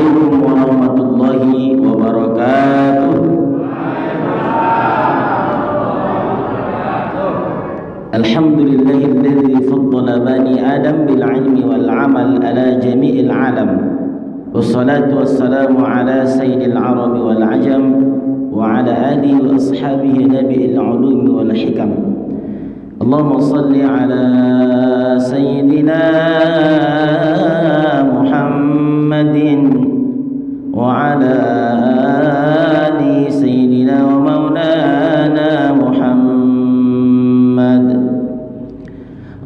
Assalamualaikum warahmatullahi wabarakatuh. Alhamdulillahilladzi faddala bani Adam bil ilmi wal amal ala jami'il alam. Wassalatu wassalamu ala sayyidil arabi wal ajam wa ala alihi wa ashabihi nabi'il ulumi wal hikam. Allahumma salli ala sayyidina Muhammadin wa ala ali sayyidina wa maulana Muhammad.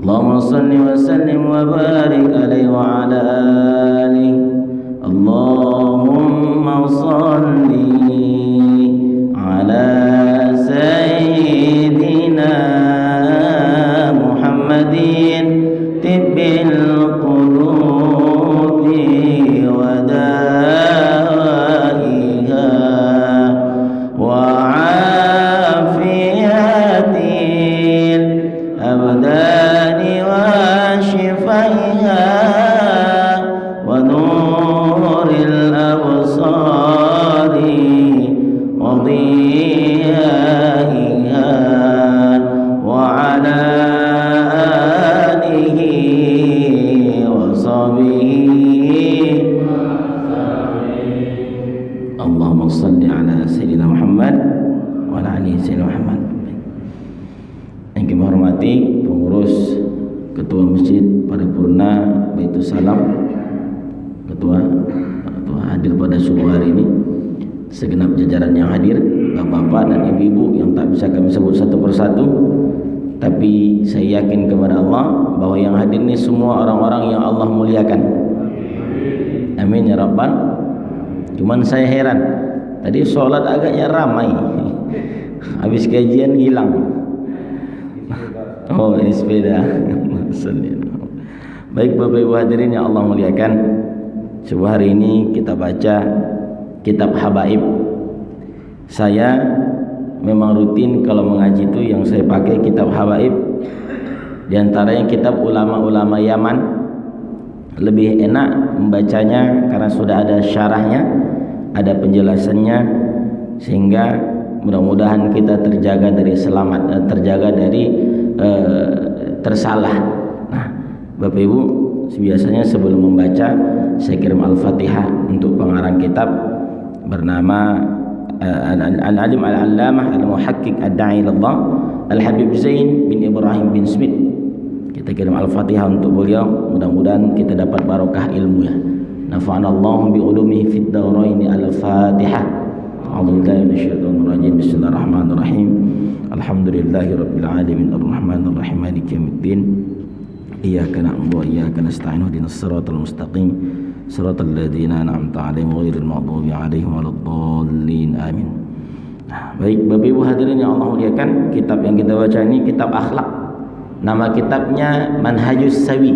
Allahumma salli wa sallim wa barik alaihi wa ala alihi. Allahumma salli ala sayyidina tibbil qulubi wa da'iha wa afiyatil abdani wa shifaiha wa nuril absari wa dhiyaiha wa ala Allahumma salli ala sayyidina Muhammad wa ala ali sayyidina Muhammad. Yang kami hormati pengurus Ketua Masjid Paripurna Baitul Salam, Ketua hadir pada subuh hari ini, segenap jajaran yang hadir, bapak-bapak dan ibu-ibu yang tak bisa kami sebut satu persatu, tapi saya yakin kepada Allah bahwa yang hadir ini semua orang-orang yang Allah muliakan. Amin ya rabbal. Cuman saya heran, tadi sholat agaknya ramai, habis kajian hilang. Oh, ini sepeda. Baik Bapak Ibu hadirin yang Allah muliakan, coba hari ini kita baca kitab Habaib. Saya memang rutin kalau mengaji itu yang saya pakai kitab Habaib. Di antaranya kitab ulama-ulama Yaman, lebih enak membacanya karena sudah ada syarahnya, ada penjelasannya, sehingga mudah-mudahan kita terjaga dari terjaga dari tersalah. Nah, Bapak Ibu, biasanya sebelum membaca saya kirim Al-Fatihah untuk pengarang kitab bernama Al-Alim Al-Allamah Al-Muhaqqiq Ad-Da'i ilallah Al-Habib Zain bin Ibrahim bin Smith. Kita kirim Al-Fatihah untuk beliau, mudah-mudahan kita dapat barokah ilmunya. Nafa'anallahu bi ulumihi fid daraini. Al-Fatihah. A'udzubillahi minasyaitonir rajim. Bismillahirrahmanirrahim. Alhamdulillahirabbil alamin arrahmanir rahim maliki yaumiddin. Iyyaka na'budu wa iyyaka nasta'in ihdinas siratal mustaqim siratal ladzina an'amta 'alaihim ghairil maghdubi 'alaihim waladdallin. Amin. Baik Bapak Ibu hadirin yang Allah muliakan, kitab yang kita baca ini kitab akhlak. Nama kitabnya Manhajus Sawi.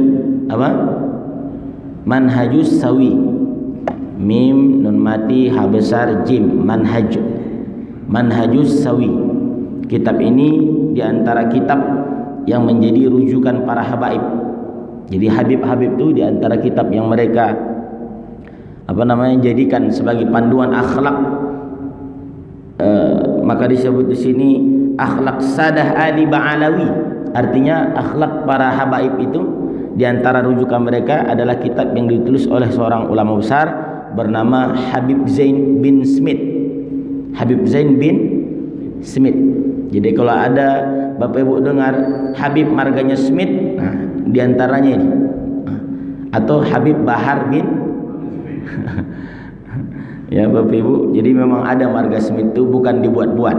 Apa? Manhajus Sawi. Mim nun mati ha besar jim. Manhajus Sawi. Kitab ini diantara kitab yang menjadi rujukan para habaib. Jadi habib-habib itu diantara kitab yang mereka jadikan sebagai panduan akhlak. Maka disebut di sini akhlak Sadah Ali Ba'alawi. Artinya akhlak para habaib itu diantara rujukan mereka adalah kitab yang ditulis oleh seorang ulama besar bernama Habib Zain bin Smith. Habib Zain bin Smith. Jadi kalau ada Bapak Ibu dengar Habib marganya Smith, nah diantaranya ini. Atau Habib Bahar bin ya Bapak Ibu, jadi memang ada marga Smith itu bukan dibuat-buat.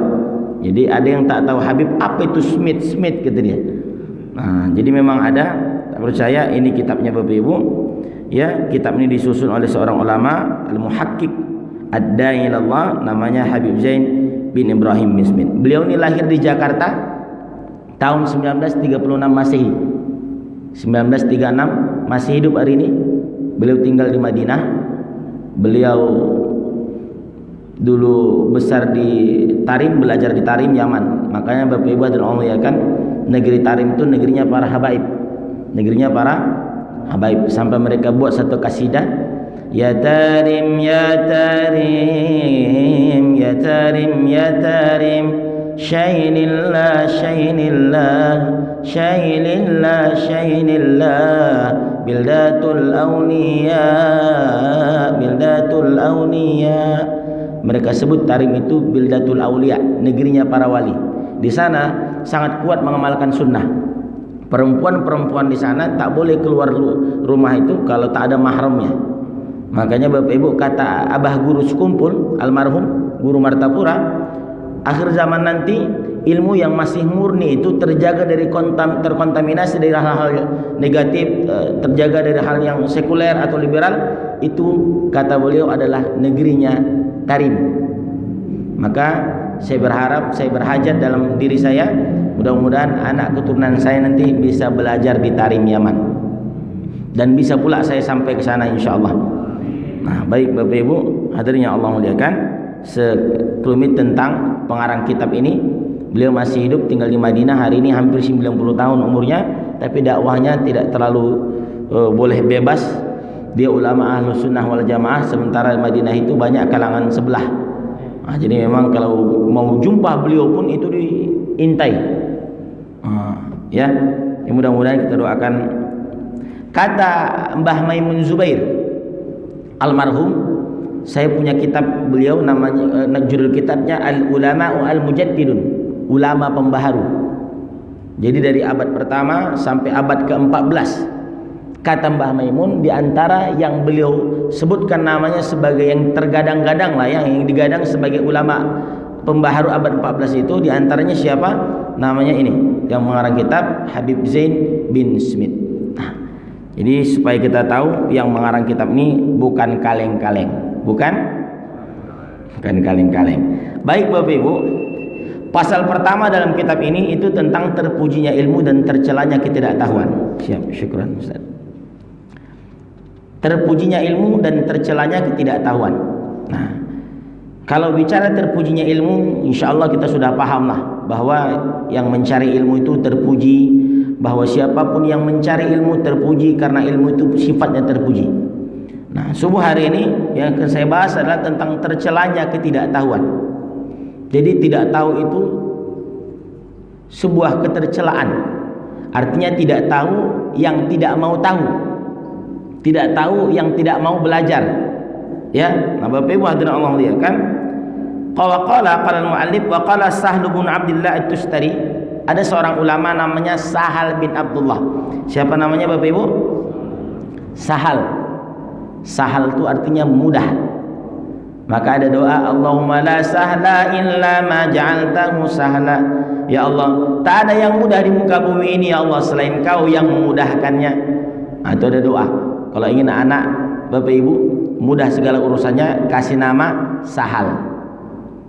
Jadi ada yang tak tahu Habib apa itu Smith kata dia. Nah, jadi memang ada. Tak percaya, ini kitabnya Bapak Ibu. Ya, kitab ini disusun oleh seorang ulama Al-Muhaqqiq Ad-Da'i ilallah, namanya Habib Zain bin Ibrahim bin Smith. Beliau ini lahir di Jakarta tahun 1936 Masehi. 1936 masih hidup hari ini. Beliau tinggal di Madinah. Beliau dulu besar di Tarim, belajar di Tarim, Yaman. Makanya Bapak Ibu dan Allah ya kan, negeri Tarim itu negerinya para habaib. Negerinya para habaib, sampai mereka buat satu kasidah ya tarim ya tarim ya tarim ya tarim syainillah syainillah syainillah syainillah bildatul awliya bildatul awliya. Mereka sebut Tarim itu bildatul awliya, negerinya para wali. Di sana sangat kuat mengamalkan sunnah. Perempuan-perempuan di sana tak boleh keluar rumah itu kalau tak ada mahramnya. Makanya Bapak Ibu, kata Abah Guru Sekumpul almarhum Guru Martapura, akhir zaman nanti ilmu yang masih murni itu terjaga dari terkontaminasi dari hal-hal negatif, terjaga dari hal yang sekuler atau liberal, itu kata beliau adalah negerinya Tarim. Maka saya berharap, saya berhajat dalam diri saya, mudah-mudahan anak keturunan saya nanti bisa belajar di Tarim Yaman, dan bisa pula saya sampai ke sana insyaallah. Nah, baik Bapak Ibu hadirin yang Allah muliakan, sekelumit tentang pengarang kitab ini. Beliau masih hidup, tinggal di Madinah, hari ini hampir 90 tahun umurnya, tapi dakwahnya tidak terlalu boleh bebas. Dia ulama Ahlus Sunnah wal Jamaah, sementara Madinah itu banyak kalangan sebelah. Nah, jadi memang kalau mau jumpa beliau pun itu diintai. Ya, mudah-mudahan kita doakan. Kata Mbah Maimun Zubair almarhum, saya punya kitab beliau, namanya judul kitabnya Al Ulama Al Mujaddidun, ulama pembaharu. Jadi dari abad pertama sampai abad ke-14. Kata Mbah Maimun, di antara yang beliau sebutkan namanya sebagai yang tergadang-gadang lah, yang digadang sebagai ulama pembaharu abad 14 itu, di antaranya siapa? Namanya ini, yang mengarang kitab Habib Zain bin Smith. Nah, jadi supaya kita tahu yang mengarang kitab ini bukan kaleng-kaleng, bukan kaleng-kaleng. Baik Bapak Ibu, pasal pertama dalam kitab ini itu tentang terpujinya ilmu dan tercelanya ketidaktahuan. Siap, syukran Ustaz. Terpujinya ilmu dan tercelanya ketidaktahuan. Nah, kalau bicara terpujinya ilmu, insya Allah kita sudah paham lah bahwa yang mencari ilmu itu terpuji, bahwa siapapun yang mencari ilmu terpuji karena ilmu itu sifatnya terpuji. Nah, subuh hari ini yang akan saya bahas adalah tentang tercelanya ketidaktahuan. Jadi tidak tahu itu sebuah ketercelaan. Artinya tidak tahu yang tidak mau tahu, tidak tahu yang tidak mau belajar. Ya, nah Bapak Ibu hadirin Allah muliakan. Qala al-muallif wa qala Sahl bin Abdullah At-Tustari. Ada seorang ulama namanya Sahal bin Abdullah. Siapa namanya Bapak Ibu? Sahal. Sahal itu artinya mudah. Maka ada doa, Allahumma la sahla illa ma ja'altahu sahla. Ya Allah, tak ada yang mudah di muka bumi ini ya Allah selain Kau yang memudahkannya. Nah, itu ada doa. Kalau ingin anak Bapak Ibu mudah segala urusannya, kasih nama Sahal.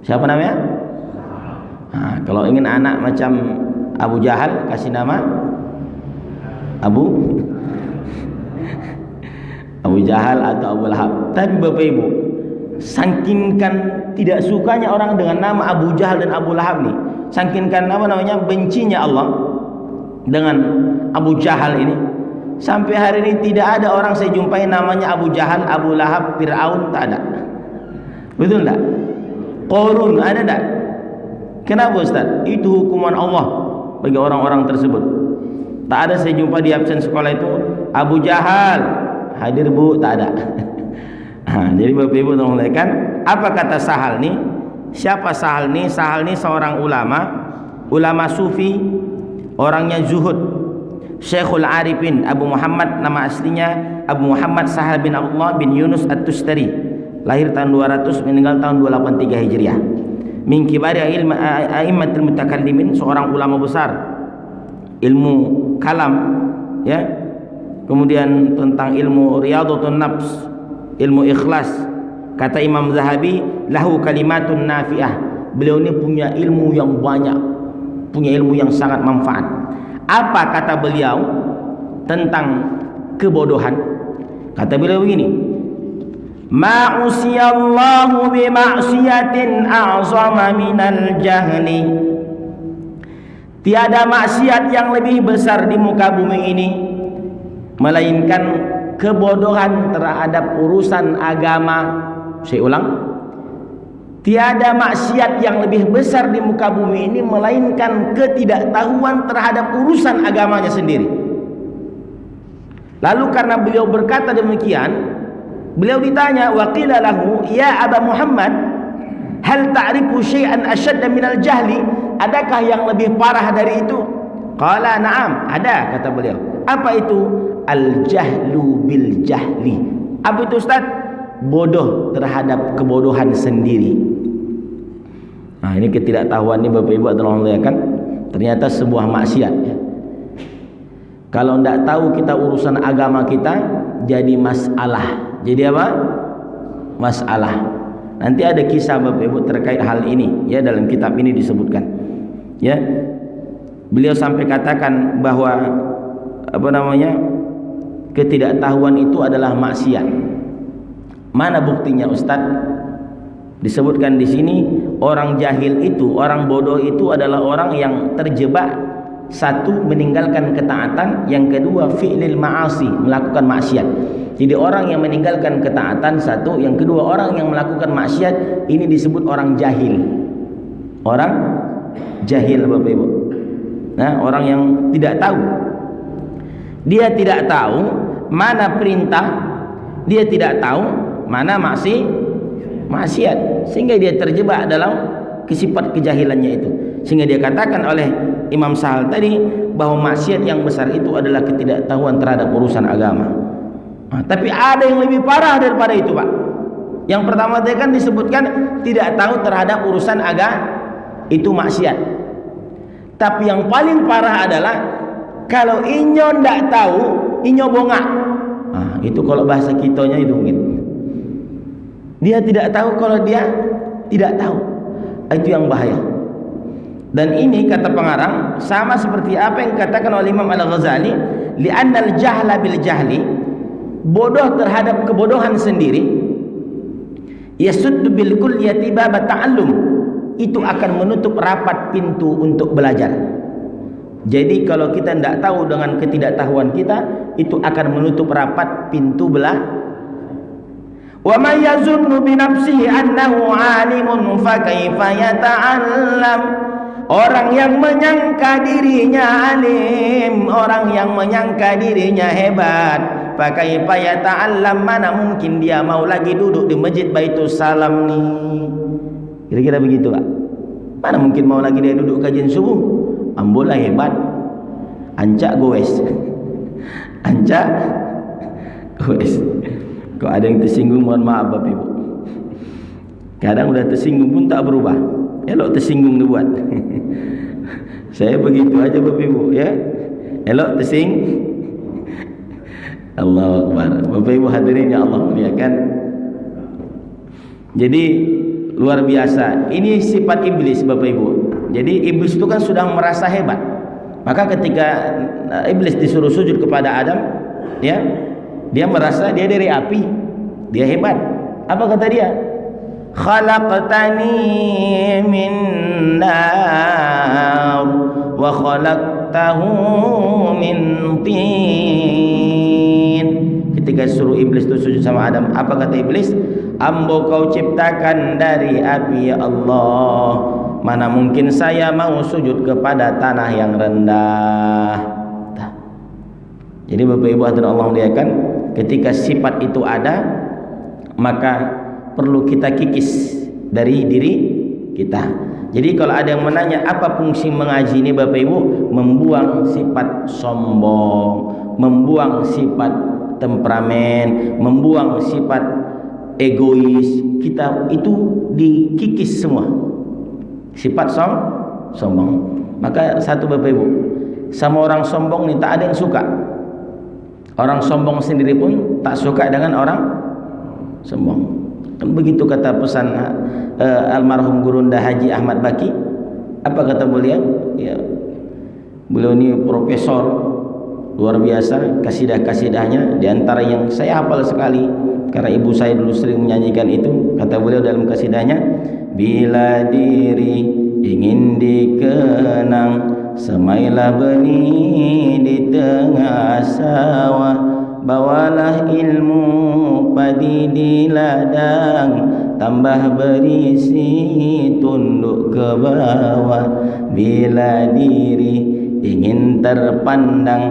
Siapa namanya? Nah, kalau ingin anak macam Abu Jahal, kasih nama Abu Jahal atau Abu Lahab. Tapi Bapak Ibu, saking tidak sukanya orang dengan nama Abu Jahal dan Abu Lahab nih, saking bencinya Allah dengan Abu Jahal ini, sampai hari ini tidak ada orang saya jumpai namanya Abu Jahal, Abu Lahab, Fir'aun, tak ada. Betul tak? Qarun ada tak? Kenapa Ustaz? Itu hukuman Allah bagi orang-orang tersebut. Tak ada saya jumpa di absen sekolah itu Abu Jahal hadir Bu, tak ada. Jadi Bapak Ibu tolong lihat, apa kata Sahal nih? Siapa Sahal nih? Sahal nih seorang ulama sufi, orangnya zuhud. Syekhul Arifin Abu Muhammad, nama aslinya Abu Muhammad Sahal bin Abdullah bin Yunus At-Tustari, lahir tahun 200, meninggal tahun 283 Hijriah. Min kibari a'immatil mutakallimin, seorang ulama besar ilmu kalam, ya. Kemudian tentang ilmu riyadhatun nafs, ilmu ikhlas. Kata Imam Zahabi, lahu kalimatun nafi'ah. Beliau ini punya ilmu yang banyak, punya ilmu yang sangat manfaat. Apa kata beliau tentang kebodohan? Kata beliau begini, ma'usiyallahu bima'siyatin a'zama minal jahli. Tiada maksiat yang lebih besar di muka bumi ini melainkan kebodohan terhadap urusan agama. Saya ulang, tiada maksiat yang lebih besar di muka bumi ini melainkan ketidaktahuan terhadap urusan agamanya sendiri. Lalu karena beliau berkata demikian, beliau ditanya, wa qila lahu ya Aba Muhammad, hal ta'rifu syai'an asyadda minal jahli? Adakah yang lebih parah dari itu? Qala na'am, ada, kata beliau. Apa itu? Al-jahlu bil jahli. Apa itu Ustaz? Bodoh terhadap kebodohan sendiri. Nah, ini ketidaktahuan ini Bapak Ibu adalah kan ternyata sebuah maksiat ya. Kalau tidak tahu kita urusan agama kita, jadi masalah. Jadi apa? Masalah. Nanti ada kisah Bapak Ibu terkait hal ini ya, dalam kitab ini disebutkan. Ya. Beliau sampai katakan bahwa ketidaktahuan itu adalah maksiat. Mana buktinya Ustaz? Disebutkan di sini orang jahil itu, orang bodoh itu adalah orang yang terjebak, satu meninggalkan ketaatan, yang kedua fi'lil ma'asi, melakukan maksiat. Jadi orang yang meninggalkan ketaatan satu, yang kedua orang yang melakukan maksiat, ini disebut orang jahil. Orang jahil Bapak Ibu. Nah, orang yang tidak tahu. Dia tidak tahu mana perintah, dia tidak tahu mana maksiat, sehingga dia terjebak dalam sifat kejahilannya itu. Sehingga dia katakan oleh Imam Sahal tadi bahwa maksiat yang besar itu adalah ketidaktahuan terhadap urusan agama. Nah, tapi ada yang lebih parah daripada itu, Pak. Yang pertama tadi kan disebutkan tidak tahu terhadap urusan agama, itu maksiat. Tapi yang paling parah adalah kalau inyo ndak tahu, inyo bongak. Nah, itu kalau bahasa kitanya itu mungkin. Dia tidak tahu kalau dia tidak tahu. Itu yang bahaya. Dan ini kata pengarang sama seperti apa yang dikatakan oleh Imam Al-Ghazali, li'annal jahla bil jahli, bodoh terhadap kebodohan sendiri, yasuddu bil kulliyati bab ta'allum, itu akan menutup rapat pintu untuk belajar. Jadi kalau kita tidak tahu dengan ketidaktahuan kita, itu akan menutup rapat pintu belajar. Wa may yazunnu bi nafsihi annahu 'alimun fa kaifa yata'allam. Orang yang menyangka dirinya alim, orang yang menyangka dirinya hebat, fa kaifa yata'allam, mana mungkin dia mau lagi duduk di Masjid Baitus Salam nih. Kira-kira begitu, Pak. Mana mungkin mau lagi dia duduk kajian subuh? Ambola hebat. Ancak goes. Ancak goes. Kalau ada yang tersinggung, mohon maaf Bapak Ibu. Kadang udah tersinggung pun tak berubah. Elok tersinggung dibuat. Saya begitu aja Bapak Ibu ya. Elok Allahu Akbar. Bapak Ibu hadirin yang Allah muliakan. Jadi luar biasa. Ini sifat iblis Bapak Ibu. Jadi iblis itu kan sudah merasa hebat. Maka ketika iblis disuruh sujud kepada Adam, ya, dia merasa dia dari api, dia hebat. Apa kata dia? Khalaqtani min nar wa khalaqtahu min tin. Ketika suruh iblis itu sujud sama Adam, apa kata iblis? Ambo kau ciptakan dari api ya Allah. Mana mungkin saya mau sujud kepada tanah yang rendah. Jadi Bapak Ibu hadirin Allah muliakan, ketika sifat itu ada, maka perlu kita kikis dari diri kita. Jadi kalau ada yang menanya apa fungsi mengaji ini Bapak Ibu, membuang sifat sombong, membuang sifat temperamen, membuang sifat egois, kita itu dikikis semua. Sifat sombong. Maka satu Bapak Ibu, sama orang sombong ni tak ada yang suka. Orang sombong sendiri pun tak suka dengan orang sombong. Kan begitu kata pesan almarhum Gurunda Haji Ahmad Baki. Apa kata beliau? Ya, beliau ini profesor luar biasa, kasidah-kasidahnya di antara yang saya hafal sekali karena ibu saya dulu sering menyanyikan itu. Kata beliau dalam kasidahnya, bila diri ingin dikenang, semailah benih di tengah sawah, bawalah ilmu padi di ladang, tambah berisi tunduk ke bawah. Bila diri ingin terpandang,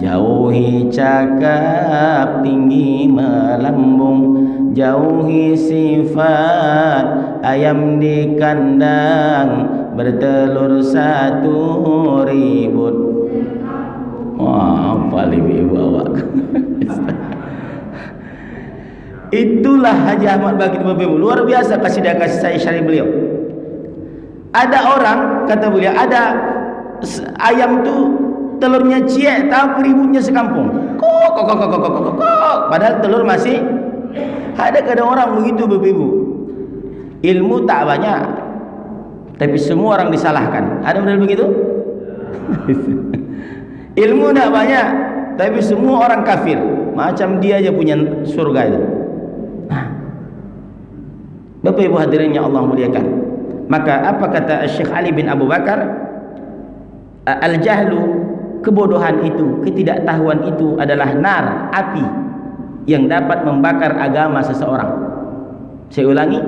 jauhi cakap tinggi melambung, jauhi sifat ayam di kandang, bertelur satu ribut. Wah, apa lebih bawa? Itulah Haji Ahmad Bakir Bapak Ibu, luar biasa kasih saya syarih beliau. Ada orang, kata beliau, ada ayam tu telurnya ciek, tapi ributnya sekampung. Kok. Padahal telur masih ada. Kadang orang begitu Bapak Ibu. Ilmu tak banyak, tapi semua orang disalahkan. Ada model begitu? Ilmu tak banyak, tapi semua orang kafir. Macam dia aja punya surga itu. Nah, Bapak Ibu hadirin yang Allah muliakan. Maka apa kata Syekh Ali bin Abu Bakar? Al-jahlu, kebodohan itu, ketidaktahuan itu adalah nar, api yang dapat membakar agama seseorang. Saya ulangi,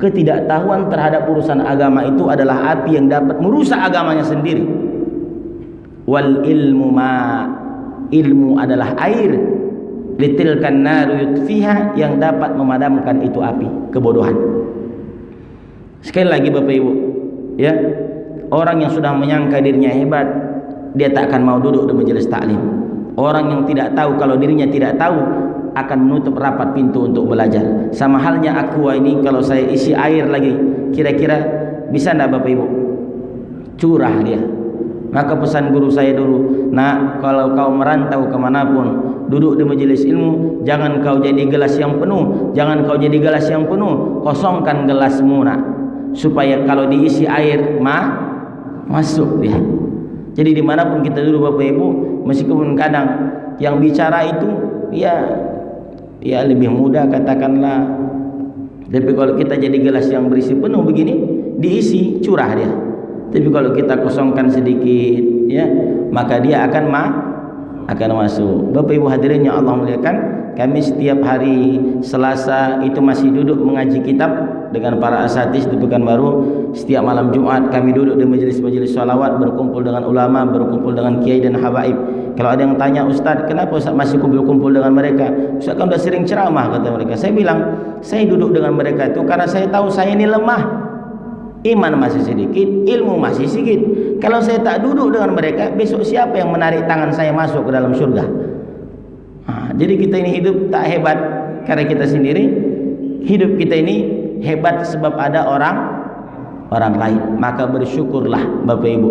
ketidaktahuan terhadap urusan agama itu adalah api yang dapat merusak agamanya sendiri. Wal ilmu ma, ilmu adalah air, litilkan naru yutfiha, yang dapat memadamkan itu api kebodohan. Sekali lagi Bapak Ibu, ya, orang yang sudah menyangka dirinya hebat, dia tak akan mau duduk di majelis taklim. Orang yang tidak tahu kalau dirinya tidak tahu akan menutup rapat pintu untuk belajar. Sama halnya aqua ini, kalau saya isi air lagi, kira-kira bisa enggak Bapak Ibu? Curah dia. Maka pesan guru saya dulu, nak, kalau kau merantau kemanapun, duduk di majelis ilmu, jangan kau jadi gelas yang penuh, jangan kau jadi gelas yang penuh, kosongkan gelasmu nak, supaya kalau diisi air masuk dia. Jadi dimanapun kita duduk Bapak Ibu, meskipun kadang yang bicara itu ya lebih mudah katakanlah, tapi kalau kita jadi gelas yang berisi penuh begini, diisi curah dia. Tapi kalau kita kosongkan sedikit, ya, maka dia akan masuk. Bapak Ibu hadirin yang Allah muliakan, kami setiap hari Selasa itu masih duduk mengaji kitab dengan para asatidz di Pekanbaru. Setiap malam Jumat kami duduk di majelis-majelis sholawat, berkumpul dengan ulama, berkumpul dengan kiai dan habaib. Kalau ada yang tanya, Ustaz, kenapa Ustaz masih kumpul-kumpul dengan mereka? Ustaz kan sudah sering ceramah, kata mereka. Saya bilang, saya duduk dengan mereka itu karena saya tahu saya ini lemah. Iman masih sedikit, ilmu masih sedikit. Kalau saya tak duduk dengan mereka, besok siapa yang menarik tangan saya masuk ke dalam surga? Jadi kita ini hidup tak hebat karena kita sendiri. Hidup kita ini hebat sebab ada orang lain. Maka bersyukurlah Bapak Ibu,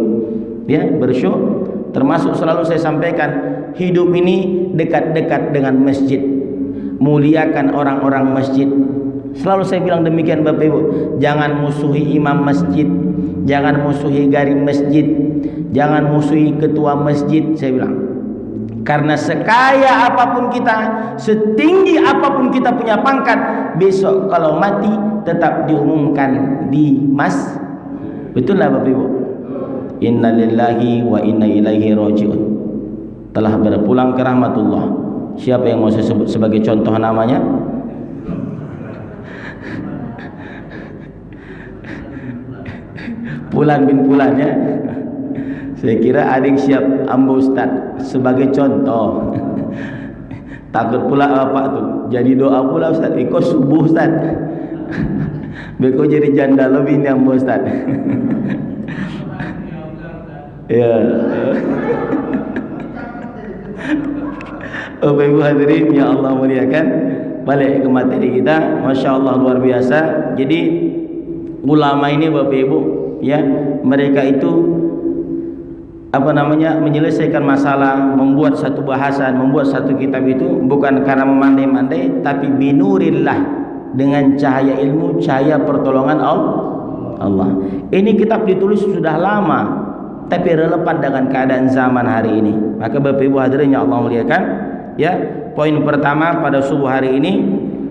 ya, bersyukur. Termasuk selalu saya sampaikan, hidup ini dekat-dekat dengan masjid, muliakan orang-orang masjid. Selalu saya bilang demikian Bapak Ibu, jangan musuhi imam masjid, jangan musuhi garim masjid, jangan musuhi ketua masjid. Saya bilang, karena sekaya apapun kita, setinggi apapun kita punya pangkat, besok kalau mati tetap diumumkan di betul lah Bapak Ibu. Inna lillahi wa inna ilaihi raji'un, telah berpulang ke rahmatullah. Siapa yang mau saya sebut sebagai contoh namanya? Pulan bin Pulan, ya. Saya kira adik siap ambo Ustaz sebagai contoh. Takut pula bapak tu jadi doa pula Ustaz, ikut subuh Ustaz. Beko jadi janda lebih ni ambo Ustaz. Ya. Bapak Ibu hadirin yang Allah muliakan, balik ke materi kita. Masya Allah, luar biasa. Jadi ulama ini Bapak Ibu, ya, mereka itu menyelesaikan masalah, membuat satu bahasan, membuat satu kitab itu bukan karena memandai-mandai, tapi binurillah, dengan cahaya ilmu, cahaya pertolongan Allah. Ini kitab ditulis sudah lama, tapi relevan dengan keadaan zaman hari ini. Maka Bapak Ibu hadirin yang Allah muliakan, ya, poin pertama pada subuh hari ini,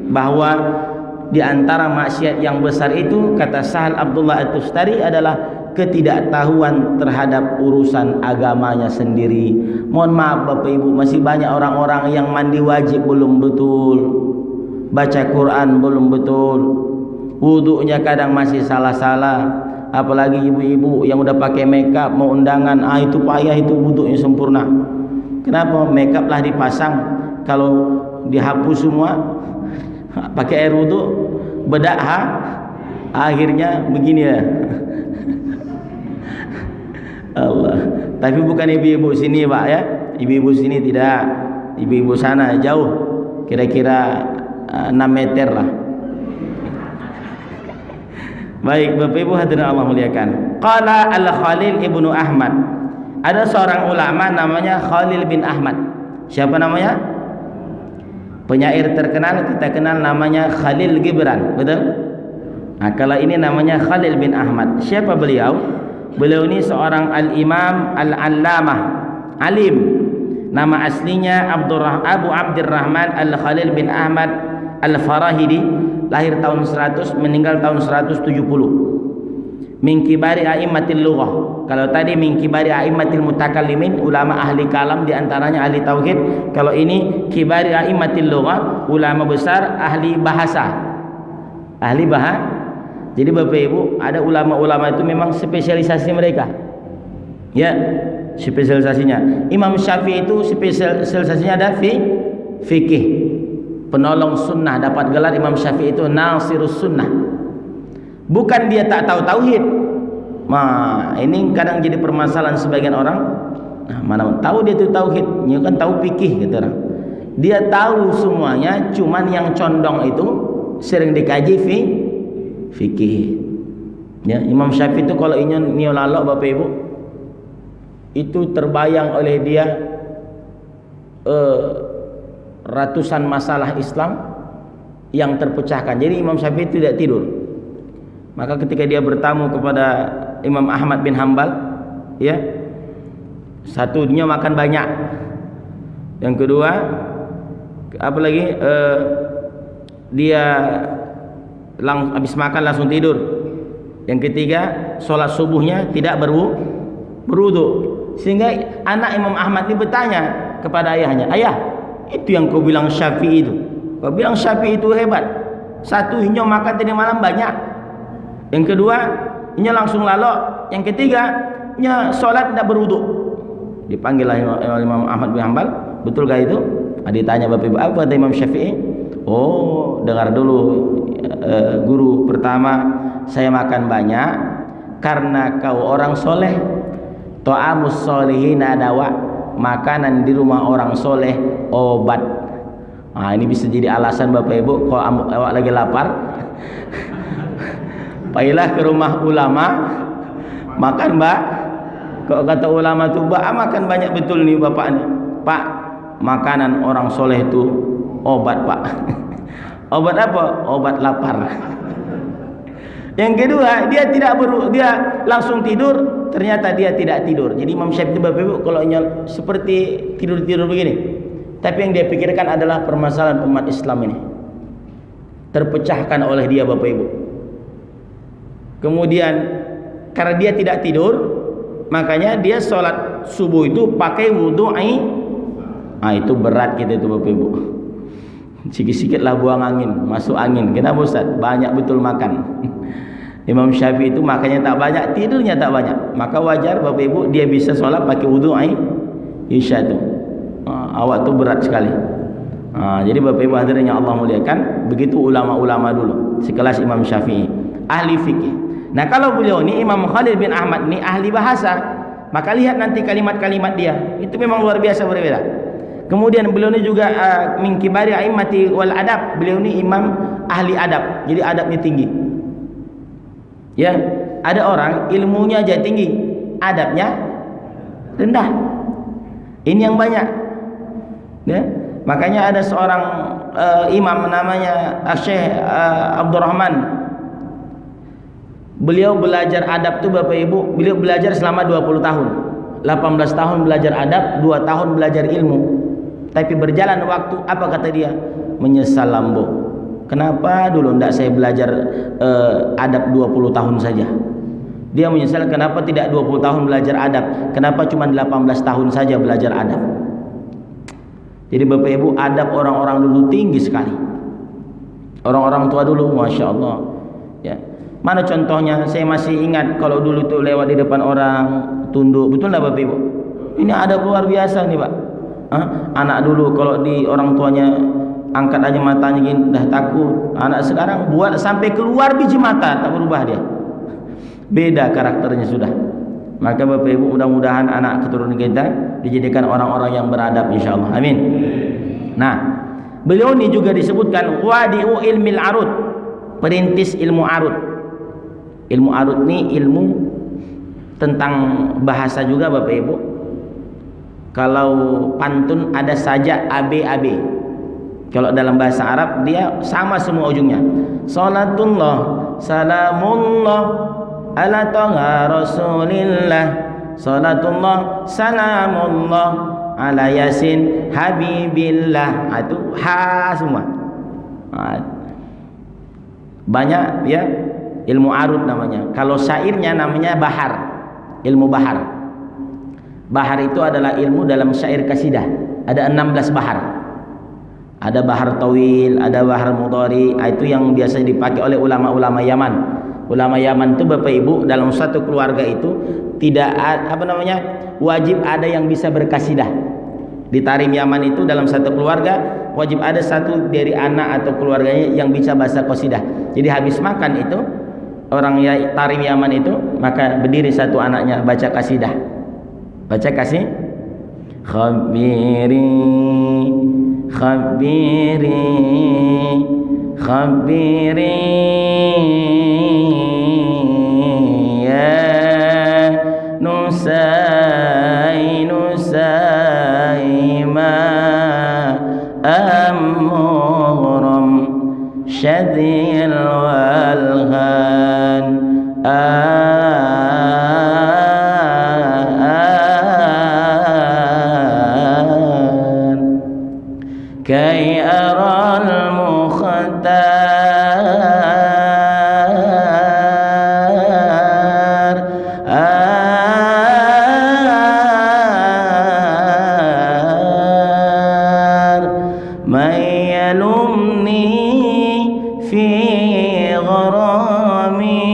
bahwa di antara maksiat yang besar itu, kata Sahal Abdullah At-Tustari, adalah ketidaktahuan terhadap urusan agamanya sendiri. Mohon maaf Bapak Ibu, masih banyak orang-orang yang mandi wajib belum betul, baca Quran belum betul, wudunya kadang masih salah-salah. Apalagi ibu-ibu yang udah pakai makeup mau undangan, itu payah itu wudunya sempurna. Kenapa? Makeup lah dipasang, kalau dihapus semua pakai air wudu bedak akhirnya begini ya. Allah. Tapi bukan ibu-ibu sini Pak ya, ibu-ibu sini tidak, ibu-ibu sana jauh, kira-kira 6 meter lah. Baik Bapak Ibu hadirin Allah muliakan. Qala Al-Khalil ibnu Ahmad, ada seorang ulama namanya Khalil bin Ahmad. Siapa namanya? Penyair terkenal, kita kenal namanya Khalil Gibran, betul? Nah, kalau ini namanya Khalil bin Ahmad. Siapa beliau? Beliau ini seorang al-imam al-allamah, alim. Nama aslinya Abu Abdurrahman Al-Khalil bin Ahmad Al-Farahidi, lahir tahun 100, meninggal tahun 170. Min kibari a'immatil lughah. Kalau tadi min kibari a'immatil mutakallimin, ulama ahli kalam, diantaranya ahli tauhid. Kalau ini kibari a'immatil lughah, ulama besar ahli bahasa. Ahli bahasa. Jadi Bapak Ibu, ada ulama-ulama itu memang spesialisasi mereka. Ya, spesialisasinya. Imam Syafi'i itu spesialisasinya ada fikih. Penolong sunnah, dapat gelar Imam Syafi'i itu Nasirus Sunnah. Bukan dia tak tahu tauhid. Nah, ini kadang jadi permasalahan sebagian orang. Nah, mana tahu dia itu tauhid, dia kan tahu fikih gitu orang. Dia tahu semuanya, cuman yang condong itu sering dikaji fikih. Ya, Imam Syafi'i itu kalau inyo lalok Bapak Ibu, itu terbayang oleh dia ratusan masalah Islam yang terpecahkan. Jadi Imam Syafi'i tidak tidur. Maka ketika dia bertamu kepada Imam Ahmad bin Hambal, ya, satu dia makan banyak, yang kedua apalagi dia habis makan langsung tidur, yang ketiga sholat subuhnya tidak berwudu. Sehingga anak Imam Ahmad ini bertanya kepada ayahnya, ayah, itu yang kau bilang Syafi'i itu, kau bilang Syafi'i itu hebat, satu inyo makan tadi malam banyak, yang kedua inyo langsung lalok, yang ketiga inyo sholat tidak berwudu. Dipanggillah Imam Ahmad bin Hanbal, betulkah itu? Ditanya Bapak Ibu, apa kata Imam Syafi'i? Oh, dengar dulu guru, pertama saya makan banyak karena kau orang soleh. Ta'amus solihina dawa, makanan di rumah orang soleh obat. Nah, ini bisa jadi alasan Bapak Ibu kalau awak lagi lapar, pailah ke rumah ulama makan mbak. Kok kata ulama tuh, mbak makan banyak betul nih bapak nih. Pak, makanan orang soleh itu obat pak. Obat apa? Obat lapar. Yang kedua, dia langsung tidur, ternyata dia tidak tidur. Jadi Imam Syafi'i Bapak Ibu kalau seperti tidur-tidur begini, tapi yang dia pikirkan adalah permasalahan umat Islam ini terpecahkan oleh dia Bapak Ibu. Kemudian karena dia tidak tidur, makanya dia sholat subuh itu pakai wudu. Itu berat gitu itu Bapak Ibu. Sikit-sikit lah buang angin, masuk angin. Kenapa Ustaz? Banyak betul makan. Imam Syafi'i itu makanya tak banyak, tidurnya tak banyak. Maka wajar Bapak Ibu dia bisa sholat pakai wudu isya itu. Awak tu berat sekali. Jadi Bapak Ibu hadirin yang Allah muliakan, begitu ulama-ulama dulu, sekelas Imam Syafi'i, ahli fikih. Nah, kalau beliau ni Imam Khalil bin Ahmad ni ahli bahasa, maka lihat nanti kalimat-kalimat dia, itu memang luar biasa berbeda. Kemudian beliau ni juga min kibari a'immati wal adab, beliau ni imam ahli adab, jadi adabnya tinggi. Ya, ada orang ilmunya aja tinggi, adabnya rendah. Ini yang banyak. Ya, makanya ada seorang imam namanya Syekh Abdurrahman. Beliau belajar adab tuh Bapak Ibu, beliau belajar selama 20 tahun. 18 tahun belajar adab, 2 tahun belajar ilmu. Tapi berjalan waktu, apa kata dia? Menyesal lambo. Kenapa dulu tidak saya belajar adab 20 tahun saja? Dia menyesal kenapa tidak 20 tahun belajar adab, kenapa cuma 18 tahun saja belajar adab. Jadi Bapak Ibu, adab orang-orang dulu tinggi sekali. Orang-orang tua dulu, Masya Allah ya. Mana contohnya? Saya masih ingat kalau dulu tuh lewat di depan orang tunduk, betul nggak Bapak Ibu? Ini adab luar biasa nih Pak. Anak dulu kalau di orang tuanya angkat aja matanya gini, dah takut. Anak sekarang buat sampai keluar biji mata tak berubah dia. Beda karakternya sudah. Maka Bapak Ibu, mudah-mudahan anak keturunan kita dijadikan orang-orang yang beradab insyaallah. Amin. Nah, beliau ini juga disebutkan wadi'u ilmil arud, perintis ilmu arud. Ilmu arud ini ilmu tentang bahasa juga Bapak Ibu. Kalau pantun ada saja AB. Kalau dalam bahasa Arab dia sama semua ujungnya. Salatullah salamullah ala toha rasulillah, salatullah salamullah ala yasin habibillah. Itu ha semua. Banyak ya, ilmu arud namanya. Kalau syairnya namanya bahar, ilmu bahar. Bahar itu adalah ilmu dalam syair kasidah. Ada 16 bahar. Ada bahar tawil, ada bahar mudhari. Itu yang biasa dipakai oleh ulama-ulama Yaman. Ulama Yaman itu Bapak Ibu, dalam satu keluarga itu tidak wajib ada yang bisa berkasidah. Di Tarim Yaman itu dalam satu keluarga wajib ada satu dari anak atau keluarganya yang bisa bahasa qasidah. Jadi habis makan itu orang Tarim Yaman itu, maka berdiri satu anaknya baca kasidah. Baca kasih khabiri khabiri khabiri ya nusai nusai ma amrum syadhil walhan كي أرى المختار من يلومني في غرامي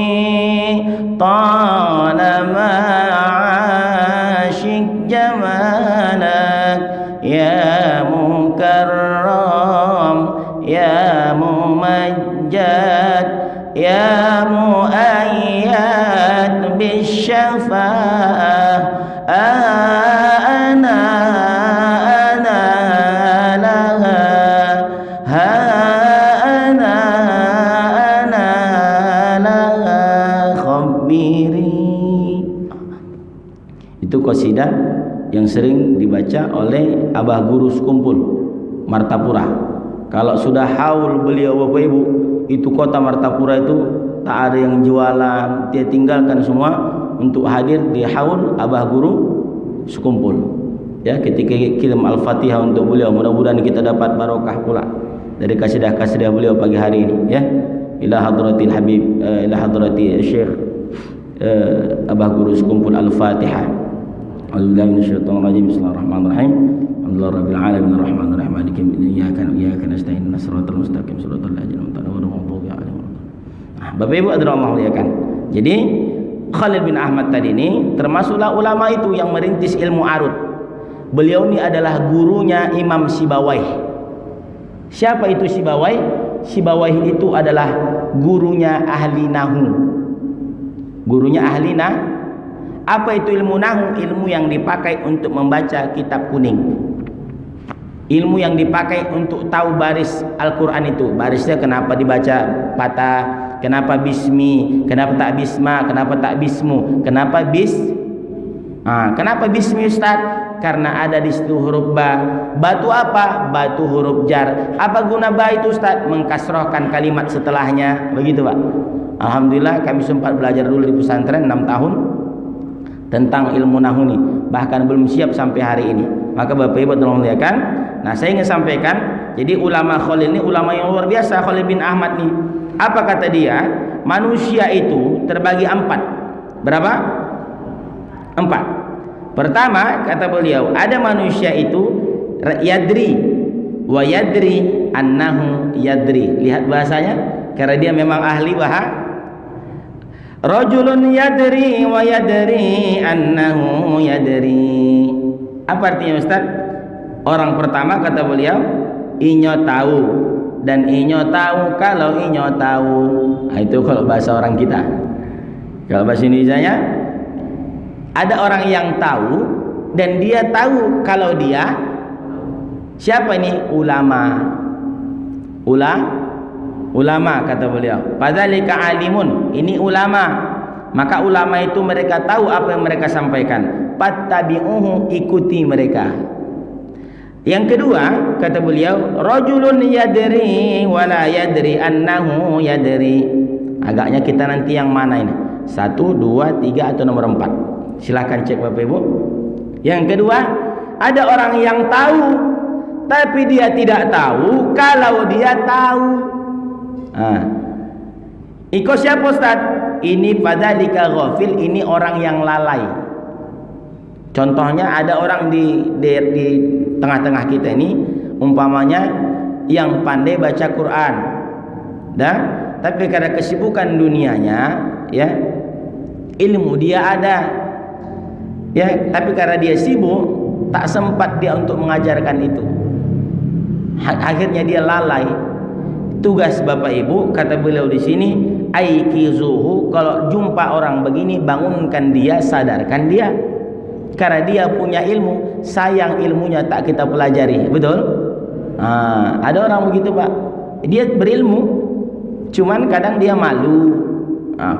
طالما عاشق جمالك يا مكرم يا ممجد يا مؤيد بالشفاعة أنا لها أنا لها خبيري. Itu qasidah yang sering dibaca oleh Abah Guru Sekumpul Martapura. Kalau sudah haul beliau Bapak Ibu, itu kota Martapura itu tak ada yang jualan, dia tinggalkan semua untuk hadir di haul Abah Guru Sekumpul. Ya, ketika kirim Al-Fatihah untuk beliau, mudah-mudahan kita dapat barokah pula dari kasidah-kasidah beliau pagi hari ini ya. Ila hadratil Habib, ila hadrati Syekh Abah Guru Sekumpul Al-Fatihah. A'udzubillahi minasyaitonir rajim. Bismillahirrahmanirrahim. Alhamdulillahi rabbil alamin arrahmanir rahim maliki yaumiddin iyyaka na'budu wa iyyaka nasta'in ihdinas siratal mustaqim siratal ladzina an'amta 'alaihim ghairil maghdubi 'alaihim waladdallin. Bapak Ibu hadirin ya kan. Jadi Khalil bin Ahmad tadi ini termasuklah ulama itu yang merintis ilmu arud. Beliau ini adalah gurunya Imam Sibawayh. Siapa itu Sibawayh? Sibawayh itu adalah gurunya ahli nahu. Gurunya ahli nahu. Apa itu ilmu nahu? Ilmu yang dipakai untuk membaca kitab kuning. Ilmu yang dipakai untuk tahu baris Al-Quran itu. Barisnya kenapa dibaca patah, kenapa bismi, kenapa tak bisma, kenapa tak bismu, kenapa bis. Kenapa bismi Ustaz? Karena ada di situ huruf ba. Batu apa? Batu huruf jar. Apa guna ba itu Ustaz? Mengkasrohkan kalimat setelahnya. Begitu Pak. Alhamdulillah kami sempat belajar dulu di pesantren 6 tahun tentang ilmu nahu ini, bahkan belum siap sampai hari ini. Maka Bapak Ibu tolong lihatkan. Nah, saya ingin sampaikan, jadi ulama Khalil ini ulama yang luar biasa. Khalil bin Ahmad nih, apa kata dia? Manusia itu terbagi 4. Berapa? 4. Pertama, kata beliau, ada manusia itu yadri wa yadri annahu yadri. Lihat bahasanya, karena dia memang ahli bahasa. Rajulun yadri wa yadri annahu yadri. Apa artinya Ustaz? Orang pertama kata beliau, inyo tahu dan inyo tahu kalau inyo tahu. Nah, itu kalau bahasa orang kita. Kalau bahasa Indonesianya, ada orang yang tahu dan dia tahu kalau dia siapa ini? Ulama. Ulama kata beliau. Fadzalika alimun, ini ulama. Maka ulama itu mereka tahu apa yang mereka sampaikan. Fattabi'uhu, ikuti mereka. Yang kedua kata beliau, rajulun yadri wala yadri annahu yadri. Agaknya kita nanti yang mana ini? 1, 2, 3 atau nomor 4? Silakan cek Bapak Ibu. Yang kedua, ada orang yang tahu tapi dia tidak tahu kalau dia tahu. Iko siapa Ustaz? Ini fadzalika ghafil, ini orang yang lalai. Contohnya ada orang di tengah-tengah kita ini, umpamanya yang pandai baca Quran, tapi karena kesibukan dunianya, ya, ilmu dia ada, ya, tapi karena dia sibuk, tak sempat dia untuk mengajarkan itu. Akhirnya dia lalai. Tugas Bapak Ibu, kata beliau di sini, aikizuhu, kalau jumpa orang begini, bangunkan dia, sadarkan dia. Karena dia punya ilmu, sayang ilmunya tak kita pelajari. Betul? Ada orang begitu Pak, dia berilmu, cuman kadang dia malu.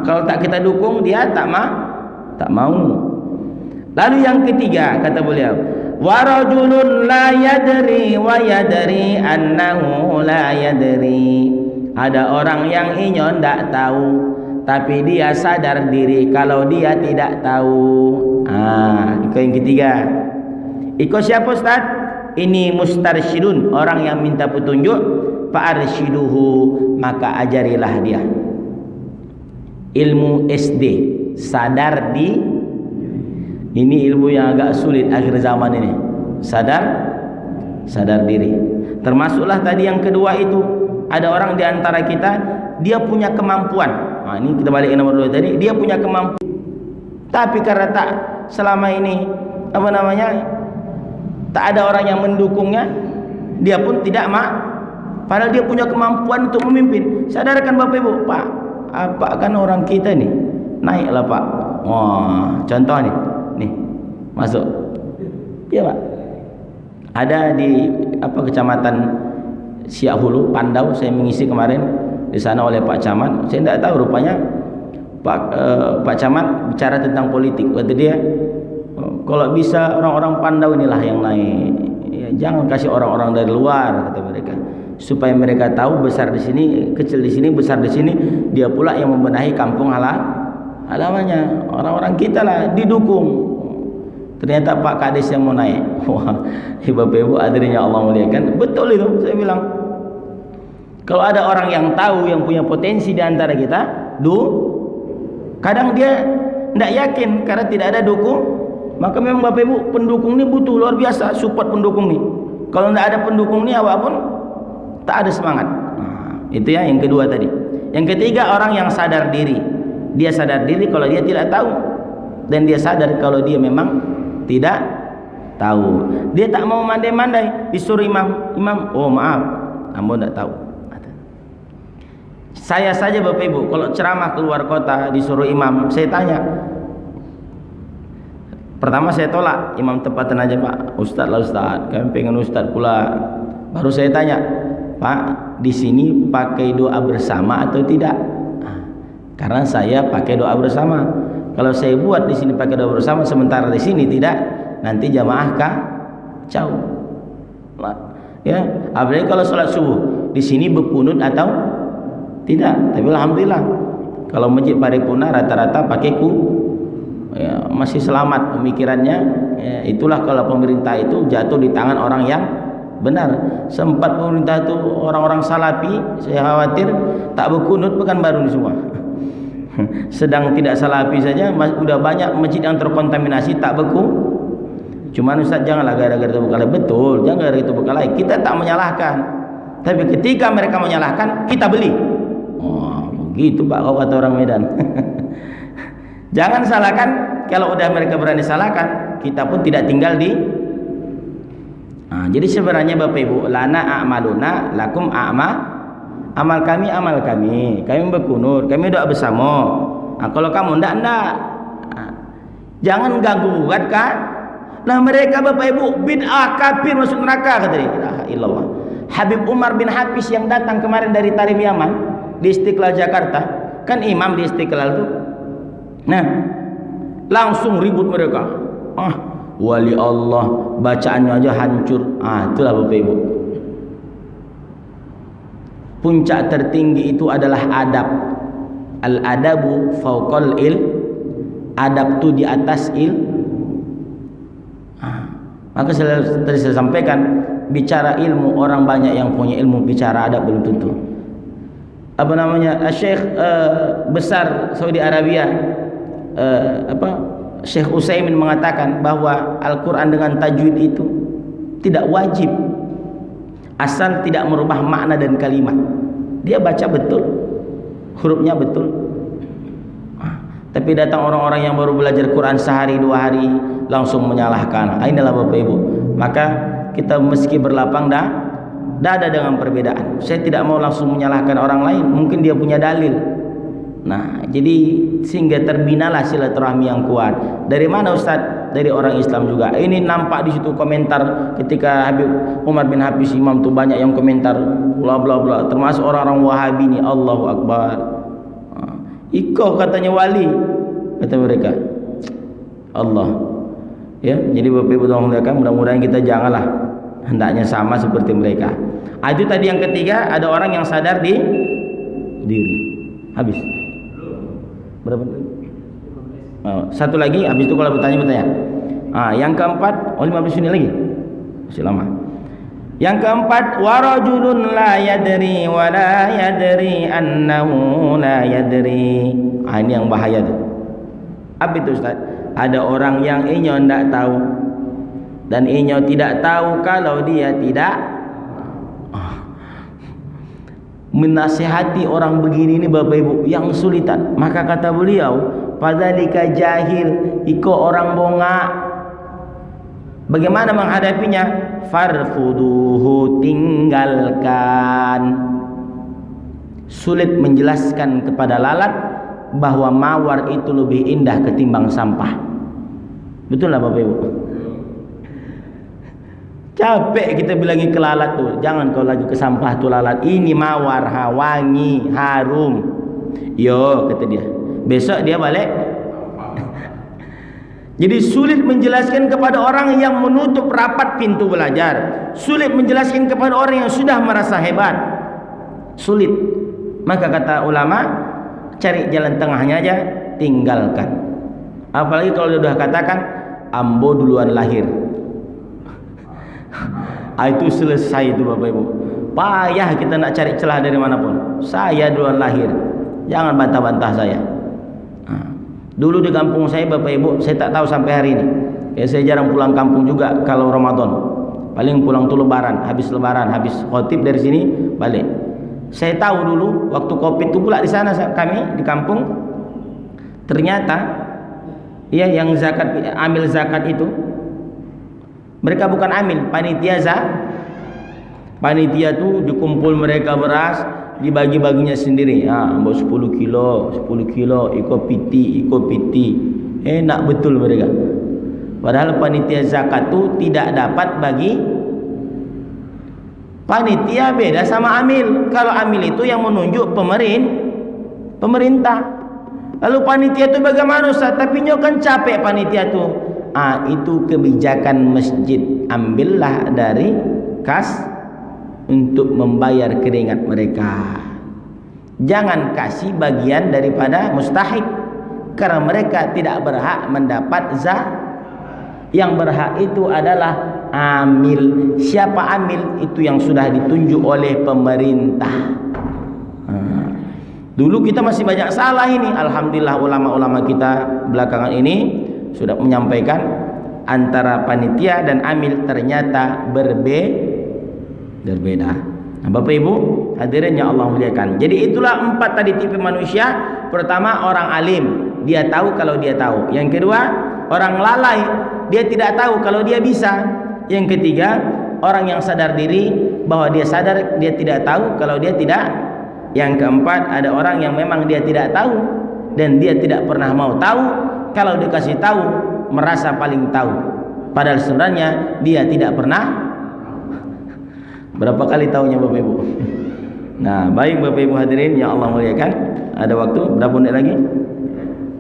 Kalau tak kita dukung, dia tak mau. Lalu yang ketiga kata beliau, wa rajulun la yadri wa yadri annahu la yadri. Ada orang yang inyo ndak tahu, tapi dia sadar diri kalau dia tidak tahu. Itu yang ketiga. Iko siapa Ustaz? Ini mustarsyidun, orang yang minta petunjuk. Fa'arsyiduhu, maka ajarilah dia. Ilmu SD, sadar di, ini ilmu yang agak sulit akhir zaman ini. Sadar diri. Termasuklah tadi yang kedua itu, ada orang di antara kita, dia punya kemampuan. Ini kita balik ke nomor 2 tadi, dia punya kemampuan. Tapi karena tak selama ini tak ada orang yang mendukungnya, dia pun tidak padahal dia punya kemampuan untuk memimpin. Sadarkan Bapak Ibu, Pak, apa kan orang kita nih, naiklah Pak. Contoh nih masuk, ya Pak. Ada di kecamatan Siak Hulu, Pandau, saya mengisi kemarin di sana oleh Pak Camat. Saya tidak tahu, rupanya Pak Camat bicara tentang politik. Kata dia, kalau bisa orang-orang Pandau inilah yang naik, ya, jangan kasih orang-orang dari luar, kata mereka, supaya mereka tahu besar di sini, kecil di sini, besar di sini. Dia pula yang membenahi kampung halamannya. Orang-orang kita lah didukung. Ternyata Pak Kades yang mau naik. Wah, Bapak Ibu hadirinnya Allah muliakan, betul itu. Saya bilang, kalau ada orang yang tahu, yang punya potensi di antara kita, kadang dia tidak yakin karena tidak ada dukung. Maka memang Bapak Ibu, pendukung ini butuh luar biasa, support pendukung ini. Kalau tidak ada pendukung ini, apapun tak ada semangat. Itu ya yang kedua tadi. Yang ketiga, orang yang sadar diri. Dia sadar diri kalau dia tidak tahu, dan dia sadar kalau dia memang tidak tahu. Dia tak mau mandai-mandai. Disuruh imam, oh maaf, ambo tidak tahu. Saya saja Bapak Ibu, kalau ceramah keluar kota disuruh imam, saya tanya. Pertama saya tolak, imam tempatan aja Pak. Ustaz lah Ustaz, kami pengen Ustaz pula. Baru saya tanya, Pak, di sini pakai doa bersama atau tidak? Karena saya pakai doa bersama. Kalau saya buat di sini pakai doa bersama, sementara di sini tidak, nanti jamaah kacau. Ya, apalagi kalau sholat subuh di sini berkunut atau tidak. Tapi alhamdulillah, kalau masjid paripurna rata-rata pakai ya, masih selamat pemikirannya. Ya, itulah kalau pemerintah itu jatuh di tangan orang yang benar. Sempat pemerintah itu orang-orang salafi, saya khawatir tak berkunut, bukan baru ini semua. Sedang tidak salafi saja sudah banyak masjid yang terkontaminasi tak beku. Cuman Ustaz janganlah gara-gara terbengkalai. Betul, jangan gara-gara terbengkalai. Kita tak menyalahkan. Tapi ketika mereka menyalahkan, kita beli. Oh, begitu Pak kau kata orang Medan. Jangan salahkan. Kalau udah mereka berani salahkan, kita pun tidak tinggal di. Jadi sebenarnya Bapak Ibu, lana a'maluna lakum amal kami kami berkunut, kami doa bersama. Kalau kamu ndak jangan ganggu gugat kan. Nah mereka Bapak Ibu bid'ah kafir masuk neraka kata dia. La ilallah. Habib Umar bin Hafiz yang datang kemarin dari Tarim Yaman di Istiqlal Jakarta, kan imam di Istiqlal itu. Nah, langsung ribut mereka. Wali Allah bacaannya aja hancur. Itulah Bapak Ibu. Puncak tertinggi itu adalah adab. Al-adabu fauqal adab itu di atas maka tadi saya sampaikan, bicara ilmu orang banyak yang punya ilmu, bicara adab belum tentu. Apa namanya? Syekh besar Saudi Arabia Syekh Utsaimin mengatakan bahwa Al-Quran dengan tajwid itu tidak wajib asal tidak merubah makna dan kalimat. Dia baca betul, hurufnya betul. Tapi datang orang-orang yang baru belajar Quran sehari dua hari langsung menyalahkan. Inilah Bapak Ibu. Maka kita meski berlapang dada dengan perbedaan. Saya tidak mau langsung menyalahkan orang lain, mungkin dia punya dalil. Nah, jadi sehingga terbinalah silaturahmi yang kuat. Dari mana Ustaz? Dari orang Islam juga. Ini nampak di situ komentar ketika Habib Umar bin Hafiz imam tuh banyak yang komentar bla bla bla, termasuk orang-orang Wahabi ini. Allahu Akbar. Ikoh katanya wali kata mereka. Allah. Ya, jadi Bapak Ibu mudah-mudahan kita janganlah hendaknya sama seperti mereka. Itu tadi yang ketiga, ada orang yang sadar di diri. Habis. Berapa lagi? Satu lagi, habis itu kalau bertanya. Yang keempat, 15 menit lagi. Masih lama. Yang keempat, warajulun la yadri wa la yadri annahu la yadri. Ini yang bahaya tuh. Apa itu Ustaz? Ada orang yang inyo tidak tahu dan inyo tidak tahu kalau dia tidak menasihati orang begini ini Bapak Ibu yang sulitan. Maka kata beliau, fadzalika jahil, iko orang bongak. Bagaimana menghadapinya? Farfuduhu, tinggalkan. Sulit menjelaskan kepada lalat bahwa mawar itu lebih indah ketimbang sampah. Betul lah Bapak Ibu. Capek kita bilangi ke lalat tuh, jangan kau lagi ke sampah tuh lalat. Ini mawar, wangi, harum. Yo kata dia. Besok dia balik. Jadi sulit menjelaskan kepada orang yang menutup rapat pintu belajar. Sulit menjelaskan kepada orang yang sudah merasa hebat. Sulit. Maka kata ulama, cari jalan tengahnya aja, tinggalkan. Apalagi kalau dia sudah katakan ambo duluan lahir. Itu selesai itu Bapak Ibu. Payah kita nak cari celah dari manapun. Saya duluan lahir. Jangan bantah-bantah saya. Dulu di kampung saya Bapak Ibu, saya tak tahu sampai hari ini. Saya jarang pulang kampung juga kalau Ramadan. Paling pulang tuh lebaran, habis khotib dari sini balik. Saya tahu dulu waktu Covid itu pula di sana kami di kampung. Ternyata ya yang amil zakat itu mereka bukan amil, panitia Panitia tuh dikumpul mereka beras, dibagi-baginya sendiri. Ambil 10 kilo, ikut piti. Enak betul mereka. Padahal panitia zakat tuh tidak dapat bagi. Panitia beda sama amil. Kalau amil itu yang menunjuk pemerintah. Lalu panitia itu bagaimana Ustaz? Tapi kan capek panitia tuh. Itu kebijakan masjid. Ambillah dari kas untuk membayar keringat mereka. Jangan kasih bagian daripada mustahik, karena mereka tidak berhak mendapat Yang berhak itu adalah amil. Siapa amil? Itu yang sudah ditunjuk oleh pemerintah. Dulu kita masih banyak salah ini. Alhamdulillah ulama-ulama kita belakangan ini sudah menyampaikan antara panitia dan amil ternyata berbeda. Nah, Bapak Ibu hadirin yang Allah muliakan. Jadi itulah 4 tadi tipe manusia. Pertama, orang alim, dia tahu kalau dia tahu. Yang kedua, orang lalai, dia tidak tahu kalau dia bisa. Yang ketiga, orang yang sadar diri bahwa dia sadar dia tidak tahu kalau dia tidak. Yang keempat, ada orang yang memang dia tidak tahu dan dia tidak pernah mau tahu. Kalau dikasih tahu merasa paling tahu, padahal sebenarnya dia tidak pernah. Berapa kali tahunya Bapak Ibu? Nah, baik Bapak Ibu hadirin yang Allah muliakan, ada waktu berapa menit lagi?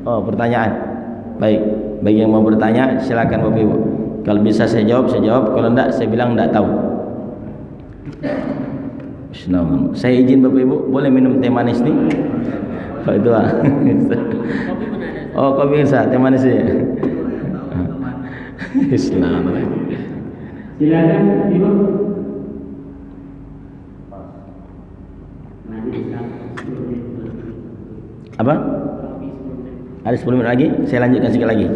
Oh, pertanyaan. Baik, bagi yang mau bertanya silakan Bapak Ibu. Kalau bisa saya jawab, kalau enggak saya bilang enggak tahu. Bismillah. Saya izin Bapak Ibu, boleh minum teh manis nih? Pak itu ah. Oh, kopi bisa, teh manis ya. Bismillah. Silakan Ibu. Apa? Ada 10 menit lagi, saya lanjutkan sekali lagi.